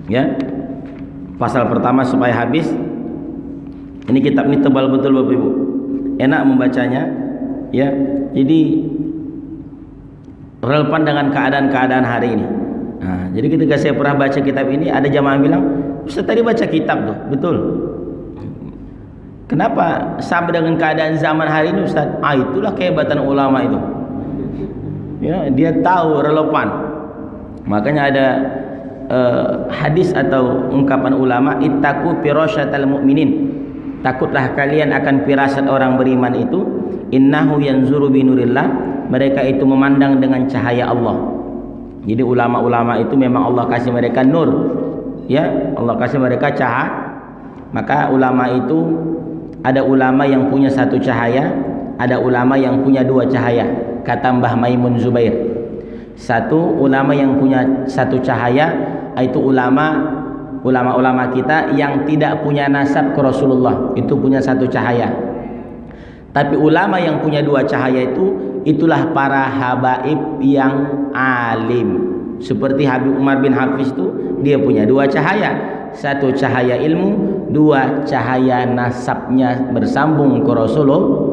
Ya. Pasal pertama supaya habis. Ini kitab ini tebal betul Bapak Ibu. Enak membacanya, ya. Jadi relevan dengan keadaan-keadaan hari ini. Nah, jadi ketika saya pernah baca kitab ini, ada jamaah bilang, "Ustaz tadi baca kitab tuh." Betul. Kenapa sama dengan keadaan zaman hari ini, Ustaz? Itulah kehebatan ulama itu. Ya, dia tahu relevan. Makanya ada hadis atau ungkapan ulama, "Ittaqu firasyatal mu'minin." Takutlah kalian akan firasat orang beriman itu, innahu yanzuru binurillah, mereka itu memandang dengan cahaya Allah. Jadi ulama-ulama itu memang Allah kasih mereka nur, ya, Allah kasih mereka cahaya. Maka ulama itu ada ulama yang punya 1 cahaya, ada ulama yang punya 2 cahaya. Kata Mbah Maimun Zubair, 1 ulama yang punya 1 cahaya, itu ulama-ulama kita yang tidak punya nasab ke Rasulullah, itu punya 1 cahaya. Tapi ulama yang punya 2 cahaya itulah para habaib yang alim. Seperti Habib Umar bin Hafiz itu, dia punya 2 cahaya, 1 cahaya ilmu, 2 cahaya nasabnya bersambung ke Rasulullah.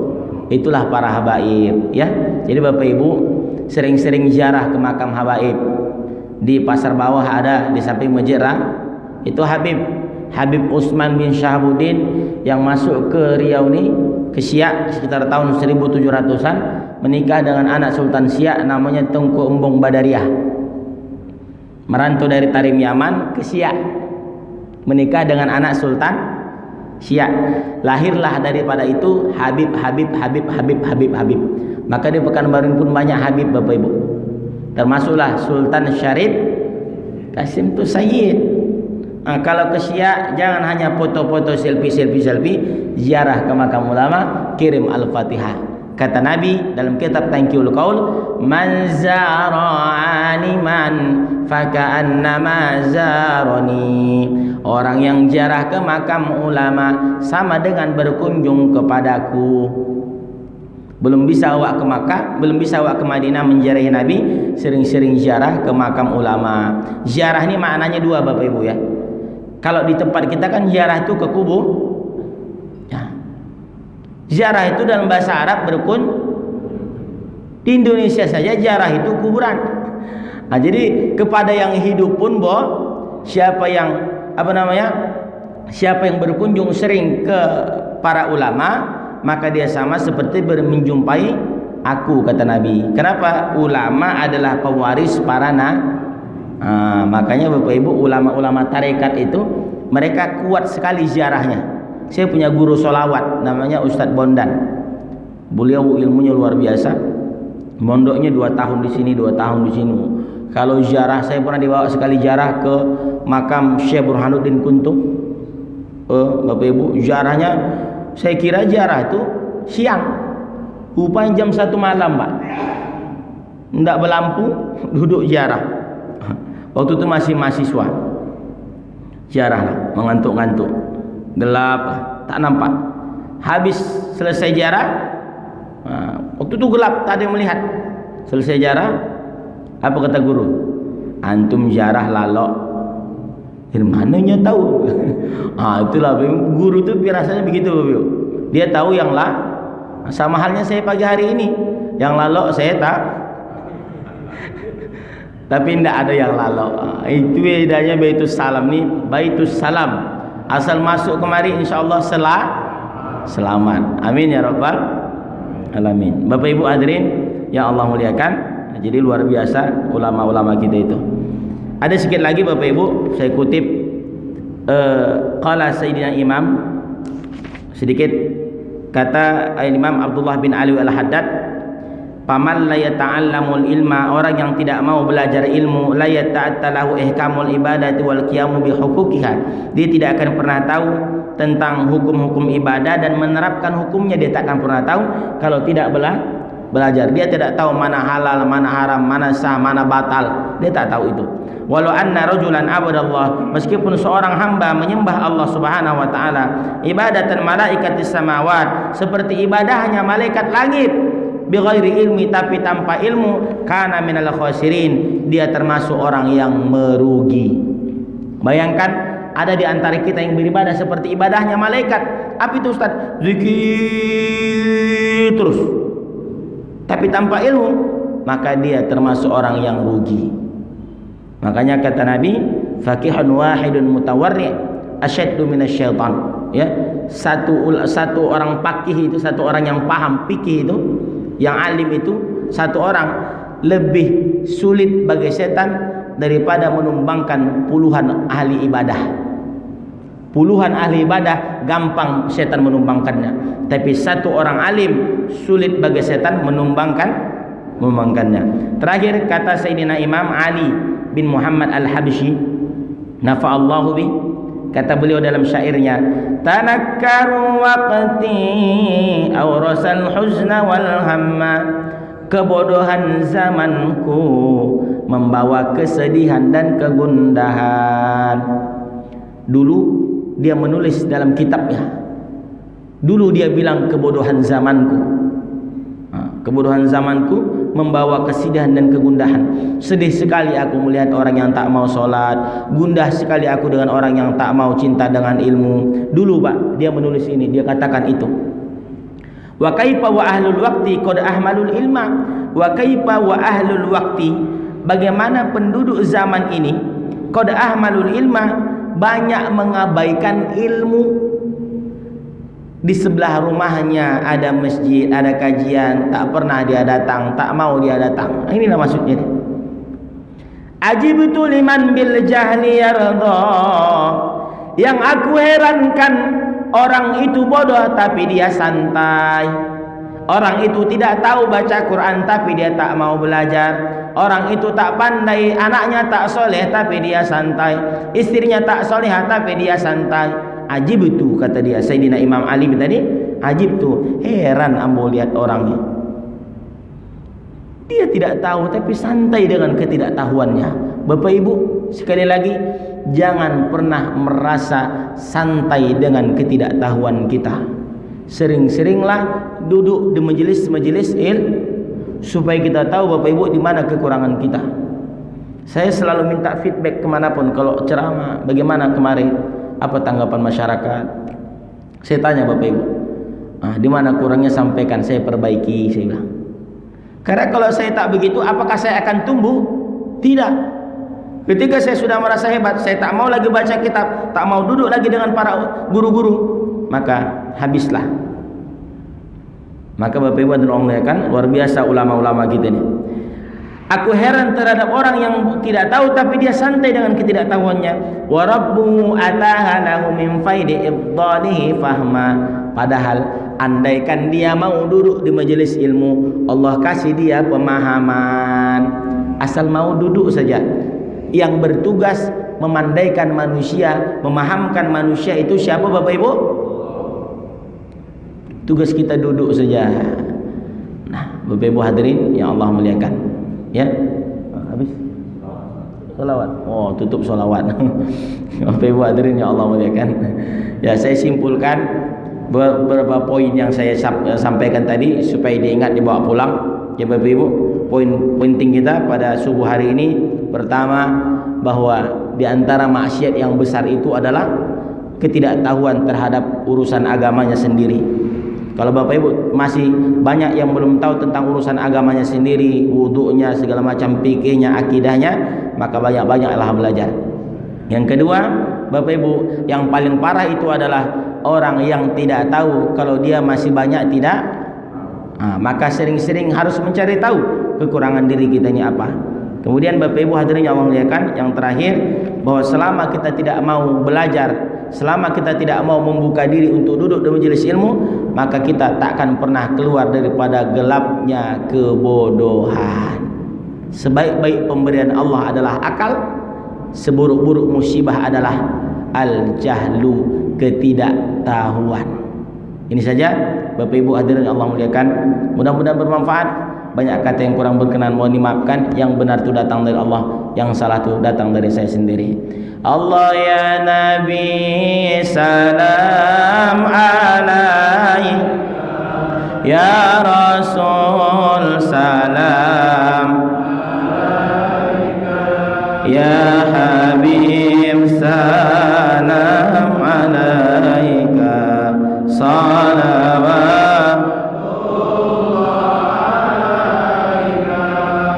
Itulah para habaib, ya. Jadi Bapak Ibu sering-sering ziarah ke makam habaib. Di pasar bawah ada, di samping masjid itu Habib Utsman bin Syahabuddin yang masuk ke Riau ini, ke Siak sekitar tahun 1700-an, menikah dengan anak Sultan Siak namanya Tengku Embong Badariah. Merantau dari Tarim Yaman ke Siak, menikah dengan anak Sultan Siak. Lahirlah daripada itu Habib. Maka di Pekanbaru pun banyak Habib Bapak Ibu. Termasuklah Sultan Syarif Kasim itu Sayyid. Nah, kalau ke Siak jangan hanya foto-foto selfie, ziarah ke makam ulama, kirim Al-Fatihah. Kata Nabi dalam kitab Tanqiul Qaul, "Man zara'ani man faka'annama zarani." Orang yang ziarah ke makam ulama sama dengan berkunjung kepadaku. Belum bisa awak ke Makkah, belum bisa awak ke Madinah menziarahi Nabi, sering-sering ziarah ke makam ulama. Ziarah ini maknanya 2 Bapak Ibu ya. Kalau di tempat kita kan ziarah itu ke kubur. Ya. Ziarah itu dalam bahasa Arab di Indonesia saja ziarah itu kuburan. Nah, jadi kepada yang hidup pun siapa yang berkunjung sering ke para ulama, maka dia sama seperti menjumpai aku, kata Nabi. Kenapa? Ulama adalah pewaris para makanya Bapak Ibu ulama-ulama tarekat itu mereka kuat sekali ziarahnya. Saya punya guru solawat namanya Ustadz Bondan. Beliau ilmunya luar biasa. Mondoknya 2 tahun di sini, 2 tahun di sini. Kalau ziarah, saya pernah dibawa sekali ziarah ke makam Syekh Burhanuddin Kuntum. Bapak Ibu, ziarahnya saya kira ziarah itu siang. Rupanya jam 1 malam, Pak. Enggak berlampu, duduk ziarah. Waktu itu masih mahasiswa. Ziarah lah, mengantuk-ngantuk. Gelap, tak nampak. Habis selesai ziarah, waktu itu gelap, tak ada yang melihat. Selesai jarah, apa kata guru? Antum jarah lalok. Dari mananya tahu? Itulah guru tuh rasanya begitu, Bapak. Dia tahu yang sama halnya saya pagi hari ini. Yang lalok saya tak. Tapi tidak ada yang lalok. Itu bedanya Baitus Salam nih. Baitus Salam asal masuk kemari insyaallah selamat. Amin ya rabbal alamin. Bapak Ibu hadirin yang Allah muliakan. Jadi luar biasa ulama-ulama kita itu. Ada sedikit lagi Bapak Ibu, saya kutip qala Sayyidina Imam, sedikit kata Imam Abdullah bin Ali Al-Haddad, paman la yata'allamul ilma, orang yang tidak mau belajar ilmu, la yata'attalahu ihkamul ibadati wal qiyamu bi huquqiha, dia tidak akan pernah tahu tentang hukum-hukum ibadah dan menerapkan hukumnya. Dia tak akan pernah tahu kalau tidak belajar. Dia tidak tahu mana halal, mana haram, mana sah, mana batal. Dia tak tahu itu. Walau anna rajulan abadallah, meskipun seorang hamba menyembah Allah Subhanahu wa taala, ibadatan malaikatis samawat, seperti ibadahnya malaikat langit, bighairi ilmi, tapi tanpa ilmu, kana minal khasirin, dia termasuk orang yang merugi. Bayangkan ada di antara kita yang beribadah seperti ibadahnya malaikat. Apa itu Ustaz? Zikir terus, tapi tanpa ilmu, maka dia termasuk orang yang rugi. Makanya kata Nabi, faqihun wahidun mutawarri' asyaddu minasyaitan. Ya, satu orang faqih itu, satu orang yang paham fikih itu, yang alim itu, satu orang lebih sulit bagi setan daripada menumbangkan puluhan ahli ibadah. Puluhan ahli ibadah gampang setan menumbangkannya, tapi satu orang alim sulit bagi setan menumbangkannya. Terakhir kata Sayyidina Imam Ali bin Muhammad Al-Habsyi, nafa'allahu bi, kata beliau dalam syairnya, tanakkaru waqti awrasal huzna wal hamma, kebodohan zamanku membawa kesedihan dan kegundahan. Dulu dia menulis dalam kitabnya, dulu dia bilang kebodohan zamanku, kebodohan zamanku membawa kesedihan dan kegundahan. Sedih sekali aku melihat orang yang tak mau sholat, gundah sekali aku dengan orang yang tak mau cinta dengan ilmu. Dulu Pak, dia menulis ini, dia katakan itu. Wa kaifa wa ahlul waqti qad ahmalul ilma, wa kaifa wa ahlul waqti, bagaimana penduduk zaman ini, qad ahmalul ilma, banyak mengabaikan ilmu. Di sebelah rumahnya ada masjid, ada kajian, tak pernah dia datang, tak mau dia datang. Inilah maksudnya. Ajibtu liman bil jahli yarda, yang aku herankan, orang itu bodoh tapi dia santai. Orang itu tidak tahu baca Quran tapi dia tak mau belajar. Orang itu tak pandai, anaknya tak soleh tapi dia santai, istrinya tak solehah tapi dia santai. Ajib itu, kata dia Sayyidina Imam Ali tadi, ajib tu, heran ambo lihat orangnya, dia tidak tahu tapi santai dengan ketidaktahuannya. Bapak Ibu sekali lagi, jangan pernah merasa santai dengan ketidaktahuan kita. Sering-seringlah duduk di majelis-majelis supaya kita tahu Bapak Ibu di mana kekurangan kita. Saya selalu minta feedback kemanapun kalau ceramah, bagaimana kemarin, apa tanggapan masyarakat. Saya tanya Bapak Ibu, di mana kurangnya sampaikan, saya perbaiki, saya bilang. Karena kalau saya tak begitu, apakah saya akan tumbuh? Tidak. Ketika saya sudah merasa hebat, saya tak mau lagi baca kitab, tak mau duduk lagi dengan para guru-guru, maka habislah. Maka Bapak Ibu dan Allah kan luar biasa ulama-ulama kita ini. Aku heran terhadap orang yang tidak tahu tapi dia santai dengan ketidaktahuannya. Wa rabbu ataha lahu min faidi ibdalihi fahma, padahal andaikan dia mau duduk di majelis ilmu, Allah kasih dia pemahaman. Asal mau duduk saja. Yang bertugas memandaikan manusia, memahamkan manusia itu siapa Bapak Ibu? Tugas kita duduk saja. Nah, Bapak Ibu hadirin yang Allah muliakan. Ya, habis salawat. Oh, tutup salawat. Bapak Ibu hadirin yang Allah muliakan. Ya, saya simpulkan beberapa poin yang saya sampaikan tadi supaya diingat, dibawa pulang. Ya Bapak Ibu, poin penting kita pada subuh hari ini. Pertama, bahwa di antara maksiat yang besar itu adalah ketidaktahuan terhadap urusan agamanya sendiri. Kalau Bapak Ibu masih banyak yang belum tahu tentang urusan agamanya sendiri, wudunya, segala macam fikihnya, akidahnya, maka banyak-banyaklah belajar. Yang kedua, Bapak Ibu, yang paling parah itu adalah orang yang tidak tahu kalau dia masih banyak tidak, maka sering-sering harus mencari tahu kekurangan diri kita ini apa. Kemudian Bapak Ibu hadirin yang Allah muliakan, yang terakhir, bahwa selama kita tidak mau belajar, selama kita tidak mau membuka diri untuk duduk di majelis ilmu, maka kita tak akan pernah keluar daripada gelapnya kebodohan. Sebaik-baik pemberian Allah adalah akal, seburuk-buruk musibah adalah al-jahlu, ketidaktahuan. Ini saja Bapak Ibu hadirin yang Allah muliakan, mudah-mudahan bermanfaat. Banyak kata yang kurang berkenan mohon dimaafkan. Yang benar itu datang dari Allah, yang salah itu datang dari saya sendiri. Allah ya Nabi salam alaik, ya Rasul salam, ya Habib salam alaika, salawat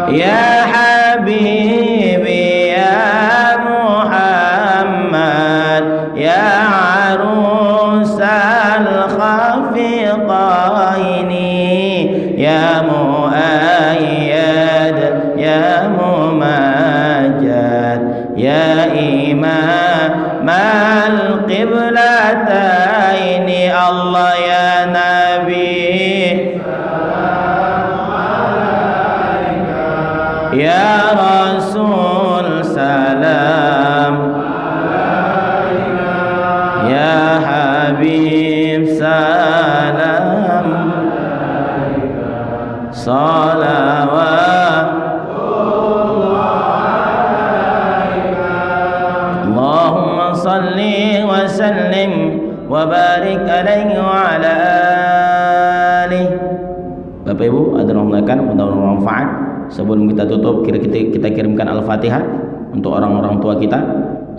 ya Habibi ya Muhammad, ya arusal khafiqaini, ya muayyad ya mumajjad, ya imam al-qiblataini. Allah ya Nabi ya Rasul salam, ya Habib salam, salawat Allahumma salli wa sallim wa barik alaihi wa ala alihi. Bapak Ibu hadirin muliakan, mudah-mudahan bermanfaat. Sebelum kita tutup, kita kirimkan Al-Fatihah untuk orang-orang tua kita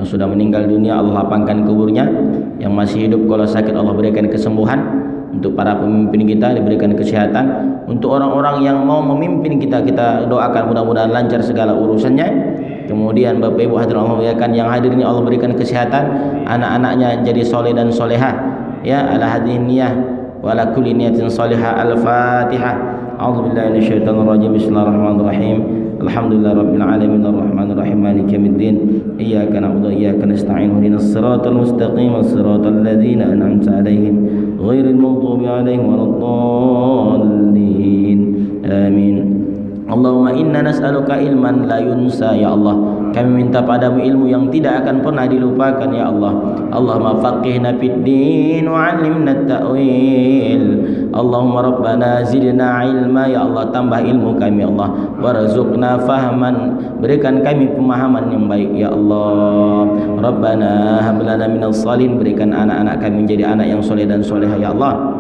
yang sudah meninggal dunia, Allah lapangkan kuburnya. Yang masih hidup kalau sakit Allah berikan kesembuhan. Untuk para pemimpin kita diberikan kesehatan. Untuk orang-orang yang mau memimpin kita, kita doakan mudah-mudahan lancar segala urusannya. Kemudian Bapak Ibu hadirin Allah muliakan, yang hadir ini Allah berikan kesehatan, anak-anaknya jadi soleh dan solehah, ya, ala hadhihi niyah wa ala kulli niyatin salihah. Al-Fatihah. A'udzu billahi minasyaitonir rajim. Bismillahirrahmanirrahim. Alhamdulillahi rabbil alamin arrahmanir rahim maliki yaumiddin. Iyyaka na'budu wa iyyaka nasta'in. Ihdinas siratal mustaqim, siratal ladzina an'amta 'alaihim ghairil maghdubi 'alaihim waladdallin. Amin. Allahumma inna nas'aluka ilman la yunsa, ya Allah, kami minta padamu ilmu yang tidak akan pernah dilupakan, ya Allah. Allahumma faqihna fid din wa 'allimna at-ta'wil. Allahumma rabbana zidna ilma, ya Allah, tambah ilmu kami, ya Allah. Warzuqna fahman, berikan kami pemahaman yang baik, ya Allah. Rabbana hab lana minas salihin, berikan anak-anak kami menjadi anak yang soleh dan solehah, ya Allah.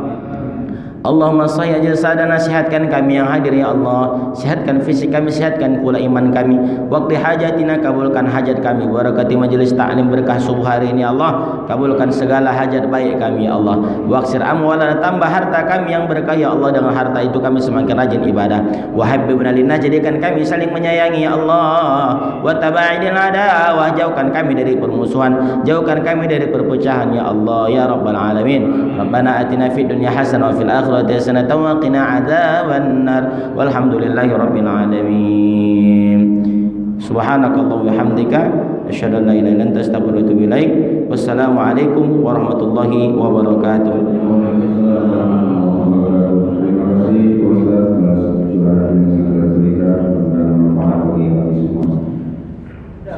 Allahumma sahih jasadana, sihatkan kami yang hadir, ya Allah. Sihatkan fisik kami, sihatkan pula iman kami. Waqti hajatina, kabulkan hajat kami. Barakati majelis ta'lim, berkah subuh hari ini, ya Allah. Kabulkan segala hajat baik kami, ya Allah. Waqsir amwalana, tambah harta kami yang berkah, ya Allah. Dengan harta itu kami semakin rajin ibadah. Wa habbibna lina, jadikan kami saling menyayangi, ya Allah. Wa taba'idil adawah, jauhkan kami dari permusuhan, jauhkan kami dari perpecahan, ya Allah, ya Rabbal Alamin. Rabbana atina fid dunya hasanah wa fil akhirati hasanah wa qina adzabannar. Walhamdulillahi rabbil alamin. Subhanakallahumma wa bihamdika asyhadu an la ilaha illa anta astaghfiruka wa atubu ilaik. Wassalamu alaikum warahmatullahi wabarakatuh.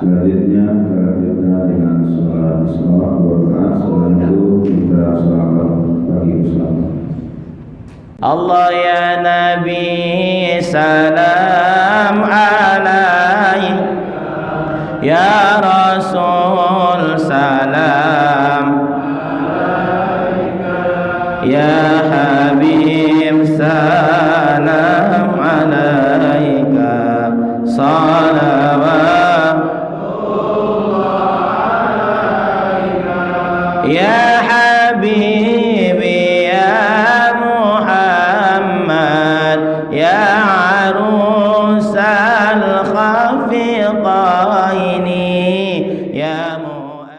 Selanjutnya dengan sholat berdoa. Setelah itu kita sholat bagi Islam. Allah ya Nabi salam alaik, ya Rasul salam, ya Habib salam alaik. Ya Habibi ya Muhammad ya arusal khafiqain